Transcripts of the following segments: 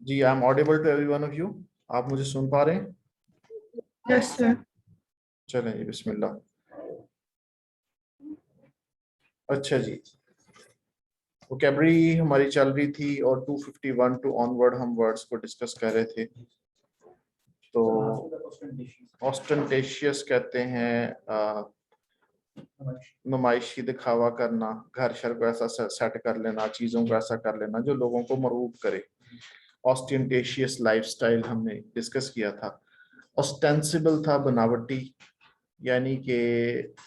Ji, I am audible to every one of you. आप मुझे सुन पा रहे हैं? Yes sir. चलें जी, बिस्मिल्लाह। अच्छा जी, वोकैबुलरी हमारी चल रही थी और 251 टू ऑनवर्ड हम वर्ड्स को डिस्कस कर रहे थे। तो ऑस्टेंटेशियस कहते हैं नुमाइशी, दिखावा करना, घर शर को ऐसा सेट कर लेना, चीज़ों को ऐसा कर लेना जो लोगों को मरऊब करे। ऑस्टेंटेशियस लाइफस्टाइल हमने डिस्कस किया था। ऑस्टेंसिबल था बनावटी, यानी कि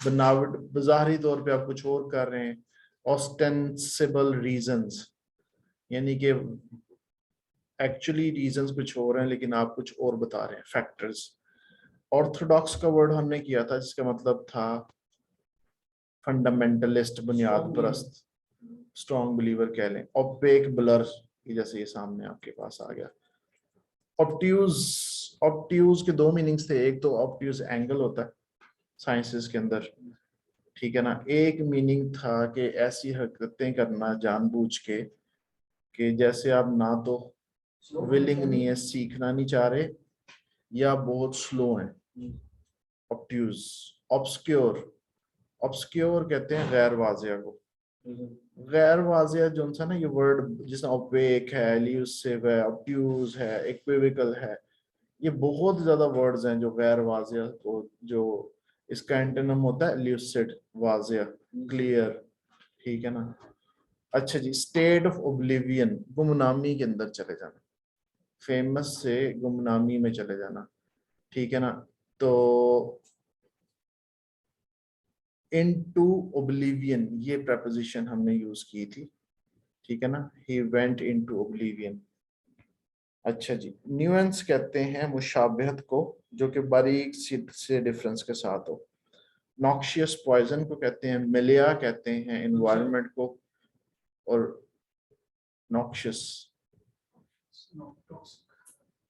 बनावट बाहरी तौर पे आप कुछ और कर रहे हैं। ऑस्टेंसिबल रीजंस, यानी कि एक्चुअली रीजंस कुछ और हैं लेकिन आप कुछ और बता रहे हैं, फैक्टर्स। ऑर्थोडॉक्स का वर्ड हमने किया था जिसका मतलब था फंडामेंटलिस्ट, बुनियाद परस्त, स्ट्रॉन्ग बिलीवर कह लें। ओपेक, ब्लर, जैसे ये सामने आपके पास आ गया। ऑब्ट्यूज, ऑब्ट्यूज के दो मीनिंग्स थे। एक तो ऑब्ट्यूज एंगल होता है साइंसेस के अंदर, ठीक है ना। एक मीनिंग था कि ऐसी हरकतें करना जानबूझ के कि जैसे आप ना तो विलिंग नहीं है, सीखना नहीं चाह रहे, या बहुत स्लो हैं। ऑब्ट्यूज। ऑब्सक्योर, ऑब्सक्योर कहते हैं गैर वाजिया को। गैर वाजिया जो सा ना, ये वर्ड जिसमें ओपेक है, एल्यूसिव है, ऑब्ट्यूज है, इक्विवोकल है, ये बहुत ज्यादा वर्ड्स हैं जो गैर वाजिया को, जो इसका एंटोनिम होता है ल्यूसिड, वाजिया, क्लियर, ठीक है ना। अच्छा जी, स्टेट ऑफ ओब्लिवियन, गुमनामी के अंदर चले जाना, फेमस से गुमनामी में चले जाना, ठीक है ना। तो इनटू ओब्लिवियन, ये प्रपोजिशन हमने यूज की थी, ठीक है ना। He went into oblivion. अच्छा जी, न्यूएंस कहते हैं मुशाबहत को, जो कि बारीक से डिफरेंस के साथ हो। नॉक्शियस पॉइजन को कहते हैं, मिलिया कहते हैं एनवायरनमेंट को, और नॉक्शियस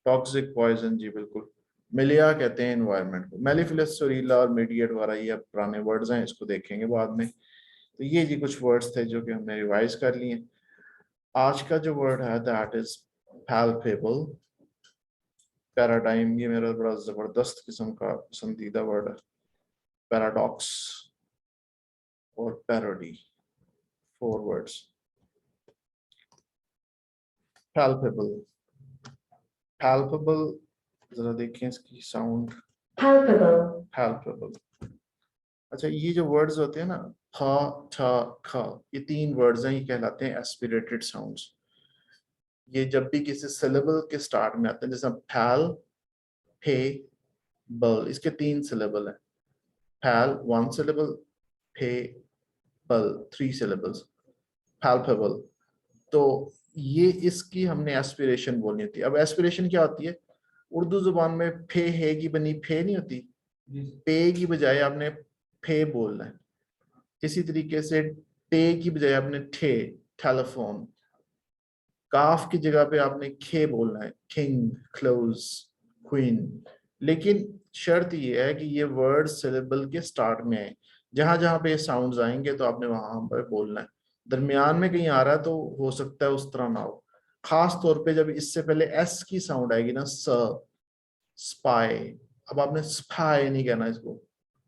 टॉक्सिक पॉइजन, जी बिल्कुल। मिलिया कहते हैं एनवायरनमेंट को। मेलिफिलस, सोरीला और मीडिएट वगैरह ये पुराने वर्ड्स हैं, इसको देखेंगे बाद में। तो ये जी कुछ वर्ड्स थे जो कि हमने रिवाइज कर लिए। आज का जो वर्ड है दैट इज पैल्पेबल। पैराडाइम, ये मेरा बड़ा जबरदस्त किस्म का पसंदीदा वर्ड है। पैराडॉक्स और पैरोडी, 4 वर्ड्स। पैल्पेबल, पैल्पेबल, जरा देखें इसकी साउंड। Palpable, palpable. अच्छा, ये जो वर्ड्स होते हैं ना, फ, ठ, ख, ये 3 वर्ड्स हैं, ये कहलाते हैं एस्पिरेटेड साउंड्स। ये जब भी किसी सिलेबल के स्टार्ट में आते हैं, जैसे फैल, फे, बल, इसके 3 सिलेबल हैं। फैल 1 सिलेबल, फे, बल 3 सिलेबल्स, पैल्पेबल। तो ये इसकी हमने एस्पिरेशन बोलनी होती है। अब एस्पिरेशन क्या होती है? उर्दू जुबान में फे है की बनी फे नहीं होती, पे की बजाय आपने फे बोलना है। इसी तरीके से टे की बजाय आपने ठे, टेलीफोन। काफ की जगह पे आपने खे बोलना है, किंग, क्लोज, क्वीन। लेकिन शर्त ये है कि ये वर्ड सिलेबल के स्टार्ट में है। जहां जहां पे साउंड्स आएंगे तो आपने वहां पर बोलना है। दरमियान में कहीं आ रहा है तो हो सकता है उस तरह ना हो। खास तौर पे जब इससे पहले एस की साउंड आएगी ना, स, स्पाई। अब आपने स्पाई नहीं कहना इसको,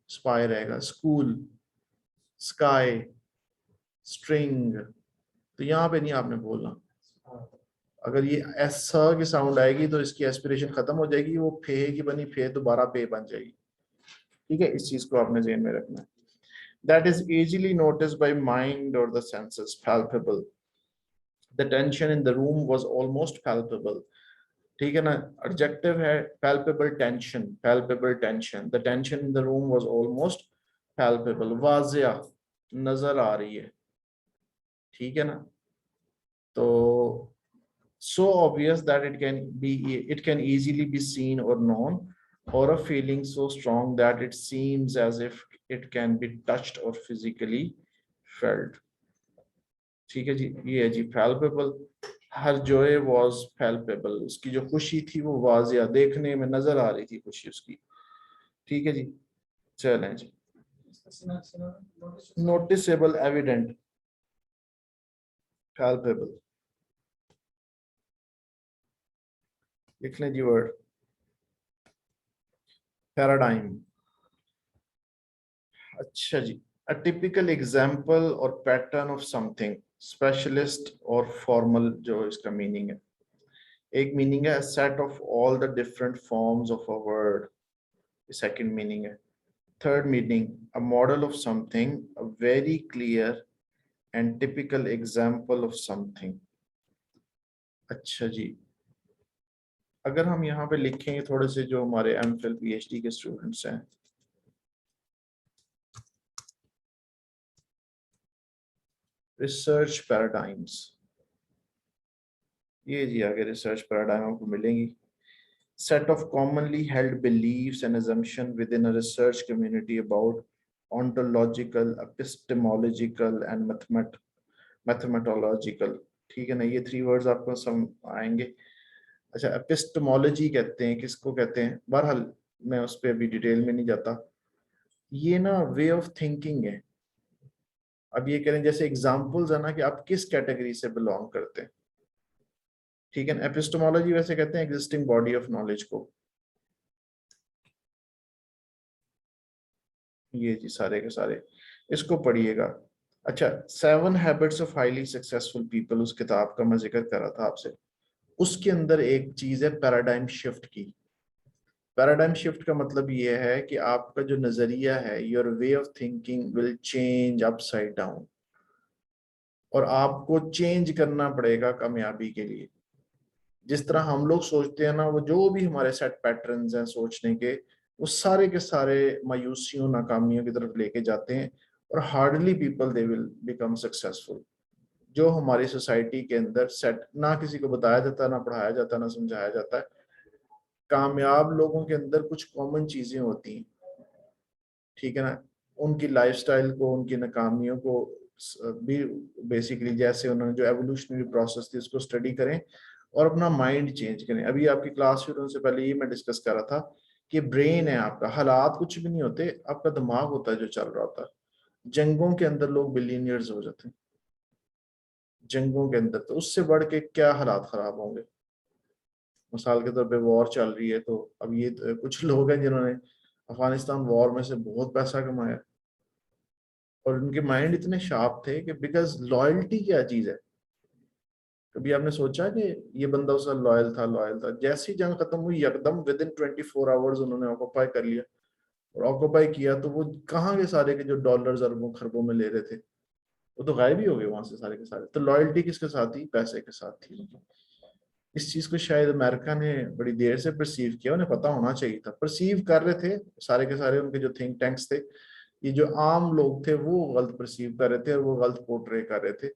स्पाई रहेगा। स्कूल, स्काई, स्ट्रिंग, तो यहाँ पे नहीं आपने बोलना। अगर ये एस की साउंड आएगी तो इसकी एस्पिरेशन खत्म हो जाएगी, वो फे की बनी फे दोबारा पे बन जाएगी, ठीक है। इस चीज को आपने ध्यान में रखना है। That is easily notice by mind और the senses, palpable. The tension in the room was almost palpable, ठीक है ना। एडजेक्टिव है palpable tension, palpable tension. The tension in the room was almost palpable, वाजिया, नजर आ रही है, ठीक है ना। तो so obvious that it can easily be seen or known, or a feeling so strong that it seems as if it can be touched or physically felt, ठीक है जी। ये है जी palpable। Her joy was palpable, उसकी जो खुशी थी वो वाजिया, देखने में नजर आ रही थी खुशी उसकी, ठीक है जी। चलें जी, noticeable, evident, palpable। लिख लें जी वर्ड पैराडाइम। अच्छा जी, a typical example or pattern of something, specialist और formal जो इसका मीनिंग है। एक मीनिंग है set of all the different forms of a word, second meaning है। Third meaning, a model of something, a very clear and typical example of something. अच्छा जी, अगर हम यहाँ पे लिखेंगे थोड़े से जो हमारे एमफिल पीएचडी के स्टूडेंट्स हैं, रिसर्च पैराडाइम्स, ये जी आगे रिसर्च पैराडाइम आपको मिलेंगी। Set of commonly held beliefs and assumptions within a research community about ontological, epistemological and mathematical। ठीक है ना, ये थ्री वर्ड्स आपको सम आएंगे। अच्छा, एपिस्टेमोलॉजी कहते हैं, किसको कहते हैं? बहरहाल मैं उस पर अभी डिटेल में नहीं जाता। ये ना वे ऑफ थिंकिंग है। अब ये करें जैसे एग्जाम्पल्स है ना कि आप किस कैटेगरी से बिलोंग करते हैं। ठीक है ना, एपिस्टेमोलॉजी वैसे कहते हैं एग्जिस्टिंग बॉडी ऑफ नॉलेज को। ये जी सारे के सारे इसको पढ़िएगा। अच्छा, 7 habits of highly successful people, उस किताब का मैं जिक्र कर रहा था आपसे, उसके अंदर एक चीज है पैराडाइम शिफ्ट की। पैराडाइम शिफ्ट का मतलब ये है कि आपका जो नजरिया है, your way of thinking will change upside down, और आपको चेंज करना पड़ेगा कामयाबी के लिए। जिस तरह हम लोग सोचते हैं ना, वो जो भी हमारे सेट पैटर्न्स हैं सोचने के, वो सारे के सारे मायूसियों नाकामियों की तरफ लेके जाते हैं, और hardly people they will become successful. जो हमारी सोसाइटी के अंदर सेट ना किसी को बताया जाता, ना पढ़ाया जाता, ना समझाया जाता है। कामयाब लोगों के अंदर कुछ कॉमन चीजें होती हैं, ठीक है ना, उनकी लाइफस्टाइल को, उनकी नाकामियों को भी बेसिकली, जैसे उन्होंने जो एवोल्यूशनरी प्रोसेस थी उसको स्टडी करें और अपना माइंड चेंज करें। अभी आपकी क्लास शुरू होने से पहले ये मैं डिस्कस कर रहा था कि ब्रेन है आपका, हालात कुछ भी नहीं होते, आपका दिमाग होता है जो चल रहा होता है। जंगों के अंदर लोग बिलियनियर्स हो जाते हैं, जंगों के अंदर, तो उससे बढ़ के क्या हालात खराब होंगे। मिसाल के तौर पे वॉर चल रही है, तो अब ये तो कुछ लोग हैं जिन्होंने अफगानिस्तान वॉर में से बहुत पैसा कमाया, और उनके माइंड इतने शार्प थे कि बिकॉज लॉयल्टी क्या चीज है। कभी आपने सोचा कि ये बंदा उसका लॉयल था, जैसी जंग खत्म हुई एकदम विद इन 24 आवर्स उन्होंने ऑक्यूपाई कर लिया, और ऑक्यूपाई किया तो वो कहाँ के सारे के जो डॉलर्स अरबों खरबों में ले रहे थे, वो तो गायब ही हो गए वहां से सारे के सारे। तो लॉयल्टी किसके साथ थी? पैसे के साथ थी। इस चीज को शायद अमेरिका ने बड़ी देर से परसीव किया, उन्हें पता होना चाहिए था, परसीव कर रहे थे सारे के सारे, उनके जो थिंक टैंक्स थे, ये जो आम लोग थे वो गलत परसीव कर रहे थे और वो गलत पोर्ट्रे कर रहे थे।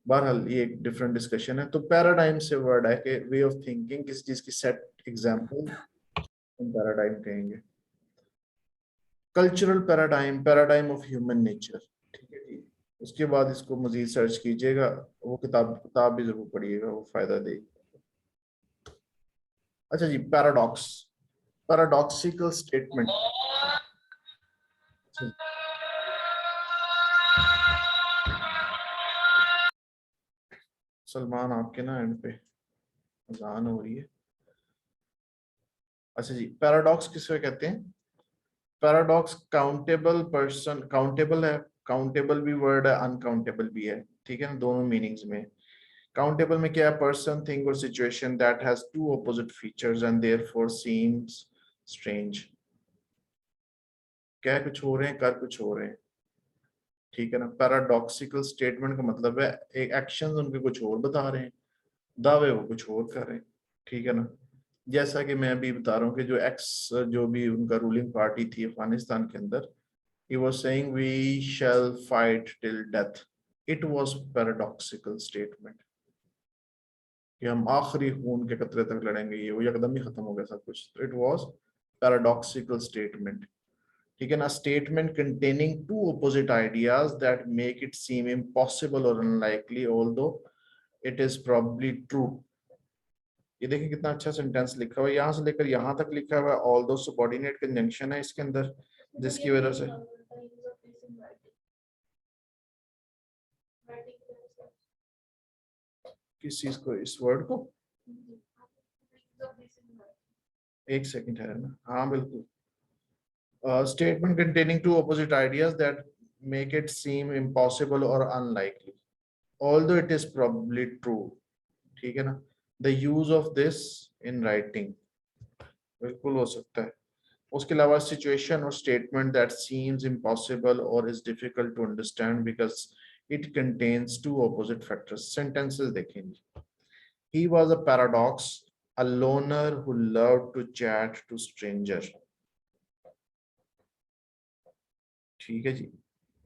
बहरहाल ये एक डिफरेंट डिस्कशन है। तो पैराडाइम से वर्ड है कि वे ऑफ थिंकिंग, किसी चीज की सेट एग्जांपल हम पैराडाइम कहेंगे। Cultural paradigm, paradigm of human nature, ठीक है जी। उसके बाद इसको मजीद सर्च कीजिएगा, वो किताब किताब भी जरूर पढ़िएगा, वो फायदा देगी। अच्छा जी, पैराडॉक्स, पैराडॉक्सिकल स्टेटमेंट। सलमान आपके ना एंड पे अजान हो रही है। अच्छा जी, पैराडॉक्स किसको कहते हैं? पैराडॉक्स काउंटेबल पर्सन, काउंटेबल है, काउंटेबल भी वर्ड है, अनकाउंटेबल भी है, ठीक है ना, दोनों मीनिंग्स में। काउंटेबल में क्या है? पर्सन, थिंग और situation that has two opposite features and therefore seems strange. कह कुछ हो रहे हैं, कर कुछ हो रहे हैं, ठीक है ना। पैराडॉक्सिकल स्टेटमेंट का मतलब है एक एक्शन उनके कुछ और बता रहे हैं, दावे वो कुछ और कर रहे हैं, ठीक है ना। जैसा कि मैं अभी बता रहा हूँ कि जो एक्स, जो भी उनका रूलिंग पार्टी थी अफगानिस्तान के अंदर, he was saying we shall fight till death. It was paradoxical statement कि हम आखिरी खून के कतरे तक लड़ेंगे, ये वो एकदम ही खत्म हो गया सब कुछ। तो इट वाज पैराडॉक्सिकल स्टेटमेंट, ठीक है ना। Statement containing two opposite ideas that make it seem impossible और unlikely although it is probably true. ये देखिए कितना अच्छा सेंटेंस लिखा हुआ है, यहाँ से लेकर यहाँ तक लिखा हुआ है, ऑल्दो सबऑर्डिनेट कंजंक्शन है इसके अंदर, जिसकी वजह से किस चीज को, इस वर्ड को, एक सेकंड है ना, हाँ बिल्कुल। Statement containing two opposite ideas that make it seem impossible or unlikely, although it is probably true. ठीक है ना, the use of this in writing बिल्कुल हो सकता है। उसके अलावा situation or statement that seems impossible or is difficult to understand because it contains two opposite factors. Sentences देखेंगे। He was a paradox, a loner who loved to chat to stranger. ठीक है जी।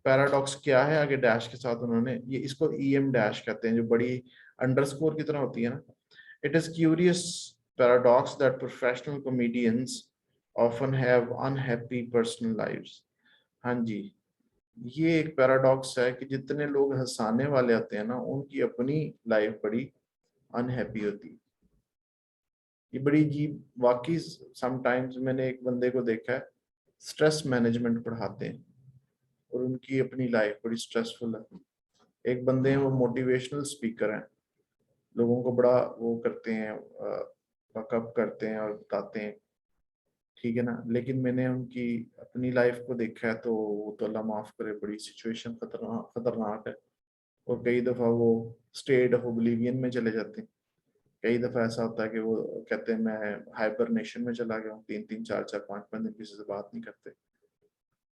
Paradox क्या है, आगे dash के साथ उन्होंने ये, इसको EM डैश कहते हैं, जो बड़ी अंडरस्कोर की तरह होती है ना। It is curious paradox that professional comedians often have unhappy personal lives. हाँ जी, ये एक पैराडॉक्स है कि जितने लोग हंसाने वाले आते हैं ना, उनकी अपनी लाइफ बड़ी अनहैप्पी होती है। ये बड़ी अजीब वाकई, समटाइम्स मैंने एक बंदे को देखा है, स्ट्रेस मैनेजमेंट पढ़ाते हैं और उनकी अपनी लाइफ बड़ी स्ट्रेसफुल है। एक बंदे हैं, वो मोटिवेशनल स्पीकर हैं, लोगों को बड़ा वो करते हैं, बकअप करते हैं और बताते हैं, ठीक है ना। लेकिन मैंने उनकी अपनी लाइफ को देखा है, तो वो तो अल्लाह माफ करे, बड़ी सिचुएशन खतरनाक है। और कई दफ़ा वो स्टेट ऑफ ओब्लिवियन में चले जाते हैं। कई दफ़ा ऐसा होता है कि वो कहते हैं मैं हाइबरनेशन में चला गया हूँ, 3-3 4-4 5-5 दिन किसी से बात नहीं करते।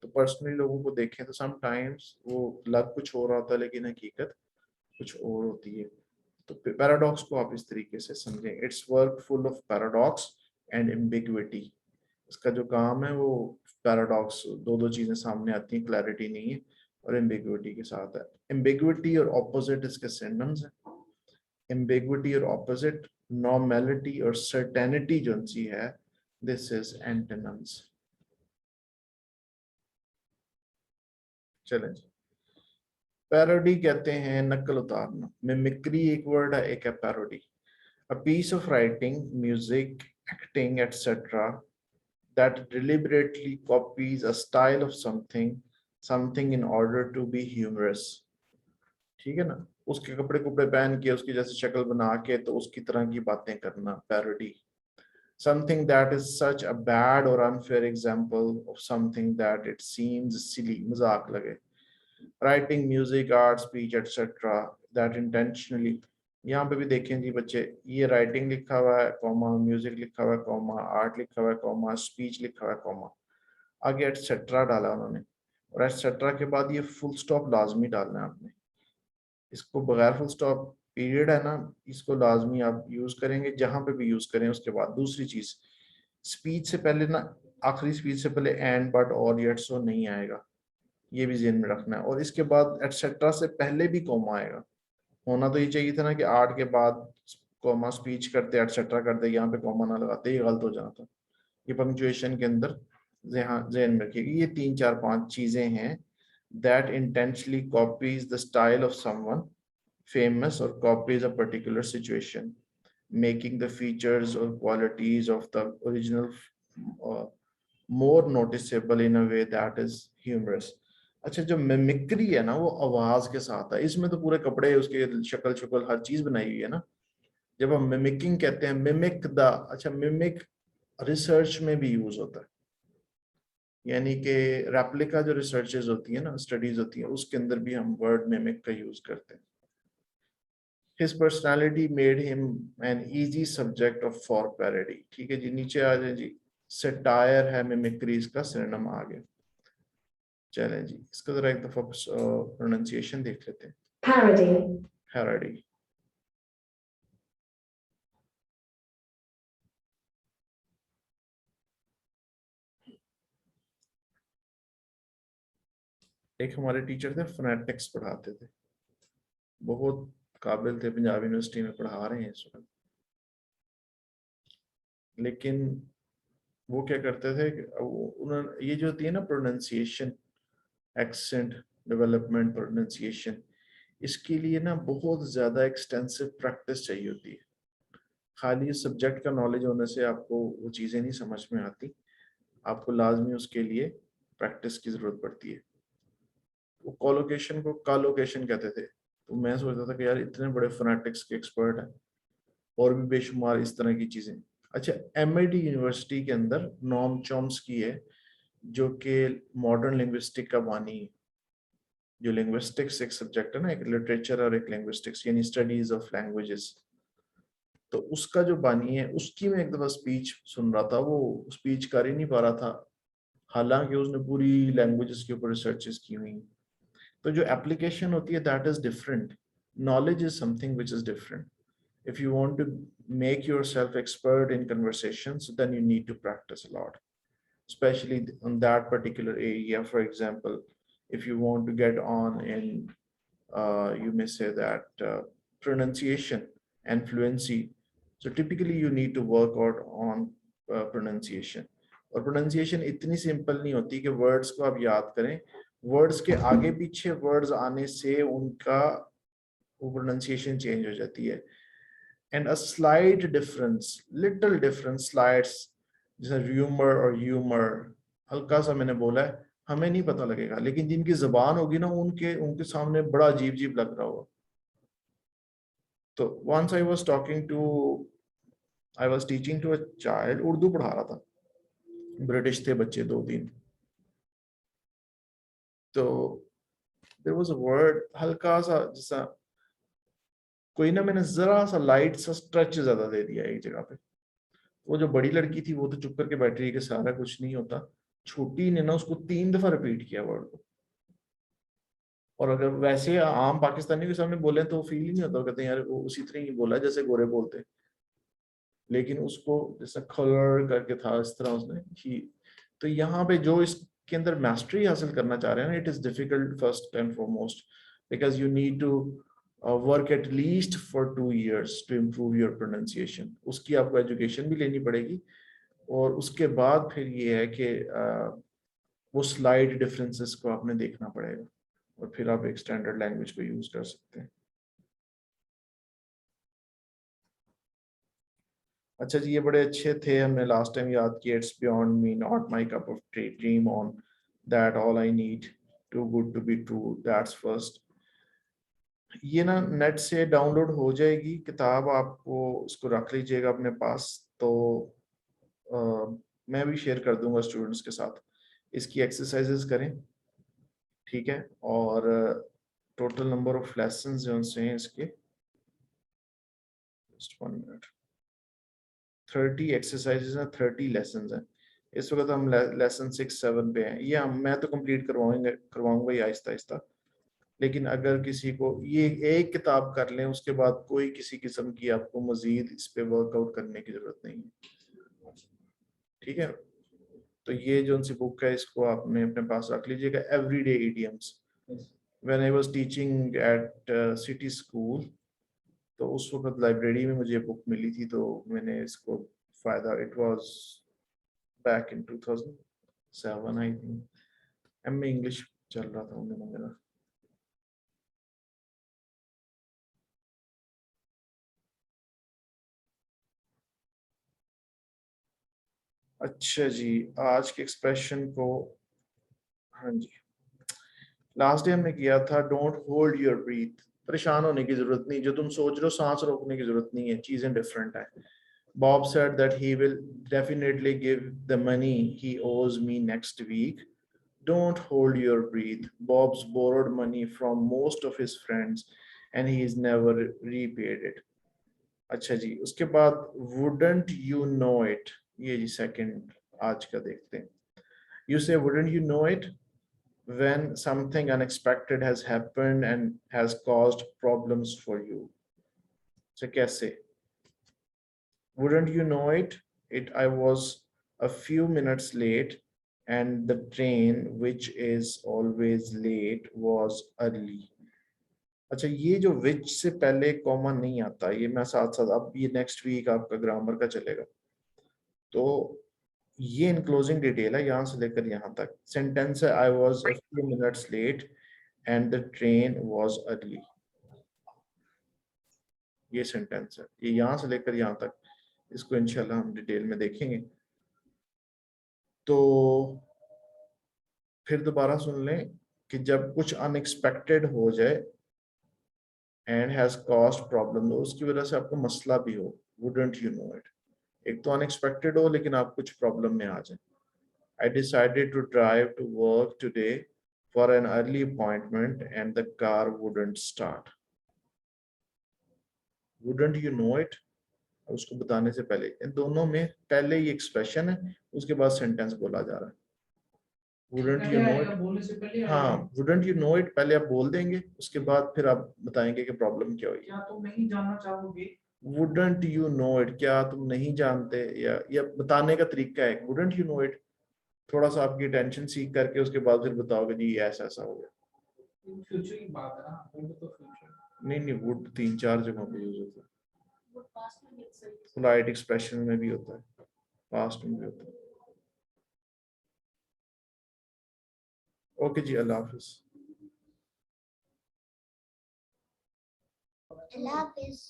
तो पर्सनली लोगों को देखें तो समटाइम्स वो लग कुछ हो रहा होता है, लेकिन हकीकत कुछ और होती है। तो पैराडॉक्स को आप इस तरीके से समझें, it's work full of paradox and ambiguity. इसका जो काम है वो पैराडॉक्स, दो दो चीजें सामने आती हैं, क्लैरिटी नहीं है, और एम्बिग्विटी के साथ है। एम्बिग्विटी और ऑपोजिट इसके सिनोनिम्स हैं। एम्बिग्विटी और ऑपोजिट, नॉर्मेलिटी और सर्टेनिटी जो सी है, दिस इज एंटोनिम्स। चलें जी। पैरोडी कहते हैं नकल उतारना, मिमिक्री एक वर्ड है, एक है parody. A piece of writing, music, acting, etc. that deliberately copies a style of something in order to be humorous. ठीक है ना, उसके कपड़े कुपड़े पहन के उसकी जैसे शक्ल बना के तो उसकी तरह की बातें करना, parody. Something that is such a bad or unfair example of something that it seems silly, मजाक लगे। Writing, music, art, speech, etc. that intentionally, यहाँ पे भी देखें जी बच्चे, ये राइटिंग लिखा हुआ है कॉमा, म्यूजिक लिखा हुआ है कॉमा, आर्ट लिखा हुआ है कॉमा, स्पीच लिखा हुआ है कॉमा, आगे एटसेट्रा डाला उन्होंने, और एटसेट्रा के बाद ये फुल स्टॉप लाजमी डालना है आपने। इसको बगैर फुल स्टॉप पीरियड है ना, इसको लाजमी आप यूज करेंगे, जहां पे भी यूज करें। उसके बाद दूसरी चीज, स्पीच से पहले ना, आखिरी स्पीच से पहले एंड, बट और येट सो नहीं आएगा, ये भी ज़हन में रखना है। और इसके बाद एटसेट्रा से पहले भी कॉमा आएगा। होना तो ये चाहिए था ना कि आर्ट के बाद कॉमा, स्पीच करते एटसेट्रा करते, यहाँ पे कॉमा ना लगाते, ये गलत हो जाता। ये पंक्चुएशन के अंदर ज़हन में रखिएगा। ये 3-4-5 चीजें हैं that intentionally copies the style of someone famous or copies a particular situation, making the features or qualities of the original uh, more noticeable in a way that is humorous. अच्छा, जो मिमिक्री है ना, वो आवाज के साथ है। इसमें तो पूरे कपड़े, उसके शक्ल शक्ल हर चीज बनाई हुई है ना। जब हम मिमिकिंग कहते हैं, मिमिक द, अच्छा मिमिक रिसर्च में भी यूज होता है, यानी कि रेप्लिका जो रिसर्चेज होती है ना, स्टडीज होती है, उसके अंदर भी हम वर्ड मिमिक का यूज करते हैं। His personality made him an easy subject of for parody। ठीक है जी, नीचे आ जाए जी। सटायर है मिमिक्री, इसका सिनोनिम आ गया। चलें जी, इसका जरा एक दफा प्रोनाउंसिएशन देख लेते हैं। Parody, parody. एक हमारे टीचर थे, फोनेटिक्स पढ़ाते थे, बहुत काबिल थे, पंजाब यूनिवर्सिटी में पढ़ा रहे हैं इस वक्त। लेकिन वो क्या करते थे, उन्होंने ये जो होती है ना प्रोनाउंसिएशन, एक्सेंट डेवलपमेंट, प्रोनाउंसिएशन, इसके लिए ना बहुत ज्यादा एक्सटेंसिव प्रैक्टिस चाहिए होती है। खाली सब्जेक्ट का नॉलेज होने से आपको वो चीज़ें नहीं समझ में आती, आपको लाजमी उसके लिए प्रैक्टिस की ज़रूरत पड़ती है। वो कोलोकेशन को कालोकेशन कहते थे। तो मैं सोचता था कि यार इतने बड़े फोनेटिक्स के एक्सपर्ट हैं और भी बेशुमार इस तरह की चीज़ें, अच्छा, MIT यूनिवर्सिटी के अंदर नॉम चॉम्स्की है जो कि मॉडर्न लिंग्विस्टिक का बानी है। जो लिंग्विस्टिक्स एक सब्जेक्ट है ना, एक लिटरेचर और एक लिंग्विस्टिक्स यानी स्टडीज ऑफ लैंग्वेजेस, तो उसका जो बानी है उसकी मैं एक दफा स्पीच सुन रहा था, वो स्पीच कर ही नहीं पा रहा था, हालांकि उसने पूरी लैंग्वेजेस के ऊपर रिसर्चेस की हुई। तो जो एप्लीकेशन होती है that is different, knowledge is something which is different. If you want to make yourself expert in conversations, then you need to practice a lot, especially on that particular area. For example, if you want to get on in, you may say that pronunciation and fluency. So typically you need to work out on pronunciation. और pronunciation इतनी simple नहीं होती कि words को आप याद करें, words के आगे पीछे words आने से उनका वो pronunciation change हो जाती है। And a slight difference, little difference slides, जैसे rumor और humor, हल्का सा मैंने बोला है, हमें नहीं पता लगेगा, लेकिन जिनकी जबान होगी ना उनके उनके सामने बड़ा अजीब अजीब लग रहा होगा। तो once I was teaching to a child, Urdu पढ़ा रहा था, ब्रिटिश थे बच्चे 2-3, तो there was a word हल्का सा जैसा कोई ना, मैंने जरा सा लाइट सा स्ट्रेच ज्यादा दे दिया एक जगह पे। वो जो बड़ी लड़की थी वो तो चुप करके बैठ रही है कि सारा कुछ नहीं होता, छोटी ने ना उसको 3 दफा रिपीट किया वर्ड को। और अगर वैसे आम पाकिस्तानी के सामने बोले तो फील ही नहीं होता, कहते हैं यार वो उसी तरह ही बोला जैसे गोरे बोलते, लेकिन उसको जैसा कलर करके था इस तरह उसने ही। तो यहाँ पे जो इसके अंदर मास्टरी हासिल करना चाह रहे हैं ना, it is difficult first and foremost, because you need to work at least for 2 years to improve your pronunciation. उसकी आपको एजुकेशन भी लेनी पड़ेगी, और उसके बाद फिर ये है कि वो स्लाइड डिफरेंसेस को आपने देखना पड़ेगा, और फिर आप एक स्टैंडर्ड लैंग्वेज को यूज कर सकते हैं। अच्छा जी, ये बड़े अच्छे थे, हमने लास्ट टाइम याद किया, it's beyond me, not my cup of tea, dream on, that all I need, too good to be true, that's first. ये ना नेट से डाउनलोड हो जाएगी किताब, आपको उसको रख लीजिएगा अपने पास। तो मैं भी शेयर कर दूंगा स्टूडेंट्स के साथ, इसकी एक्सरसाइजेस करें, ठीक है। और टोटल नंबर ऑफ लेसन्स जो हैं इसके, जस्ट 1 मिनट, 30 एक्सरसाइजेस हैं, 30 लेसन्स हैं। इस वक्त हम लेसन 6-7 पे हैं, ये मैं तो कंप्लीट करवाऊंगा ही आहिस्ता आहिस्ता, लेकिन अगर किसी को ये एक किताब कर लें उसके बाद कोई किसी किस्म की आपको मजीद इस पे वर्कआउट करने की जरूरत नहीं है, ठीक है। तो ये जो उनसी बुक है इसको आपने अपने पास रख लीजिएगा, everyday idioms. When I was teaching eight city school, तो उस वक्त लाइब्रेरी में मुझे बुक मिली थी, तो मैंने इसको फायदा, it was back in 2007 I think, MA English चल रहा था उन दिनों मेरा। अच्छा जी, आज के एक्सप्रेशन को, हाँ जी, लास्ट डे हमने किया था डोंट होल्ड योर ब्रीथ। परेशान होने की जरूरत नहीं, जो तुम सोच रहे हो सांस रोकने की जरूरत नहीं है, चीजें डिफरेंट है। Bob said that he will definitely give the money he owes me next week. Don't hold your breath. Bob's borrowed money from most of his friends and he's never repaid it. अच्छा जी, उसके बाद wouldn't you know it, ये जी second आज का देखते हैं। You say wouldn't you know it when something unexpected has happened and has caused problems for you. So कैसे? Wouldn't you know it? I was a few minutes late and the train, which is always late, was early. अच्छा, ये जो which से पहले comma नहीं आता, ये मैं साथ साथ, अब ये नेक्स्ट वीक आपका ग्रामर का चलेगा। तो ये इनक्लोजिंग डिटेल है यहाँ से लेकर यहाँ तक। सेंटेंस है I was a few minutes late and the train was early, ये सेंटेंस है, ये यहाँ से लेकर यहाँ तक, इसको इंशाल्लाह हम डिटेल में देखेंगे। तो फिर दोबारा सुन लें कि जब कुछ अनएक्सपेक्टेड हो जाए एंड हैज कॉस्ट प्रॉब्लम, तो उसकी वजह से आपको मसला भी हो, वुडंट यू नो इट। एक तो अनएक्सपेक्टेड हो लेकिन आप कुछ प्रॉब्लम में आ जाए। I decided to drive to work today for an early appointment and the car wouldn't start. Wouldn't you know it? उसको बताने से पहले, इन दोनों में पहले ये एक्सप्रेशन है, उसके बाद सेंटेंस बोला जा रहा है। Wouldn't you know it? हाँ, wouldn't you know it पहले आप बोल देंगे, उसके बाद फिर आप बताएंगे कि प्रॉब्लम क्या हुई। क्या तुम नहीं जानना चाहोगे? Wouldn't you know it? क्या तुम नहीं जानते, या बताने का तरीका है। Wouldn't you know it? थोड़ा सा आपकी टेंशन सीख करके उसके बाद फिर बताओगे जी ऐसा ऐसा हो गया। फ्यूचर की बात है ना, वो तो फ्यूचर। नहीं, वुड 3-4 जगहों पे यूज होता है, पोलाइट एक्सप्रेशन में भी होता है, पास्ट में भी होता है। ओके जी, अल्लाह हाफिज। अल्लाह हाफिज।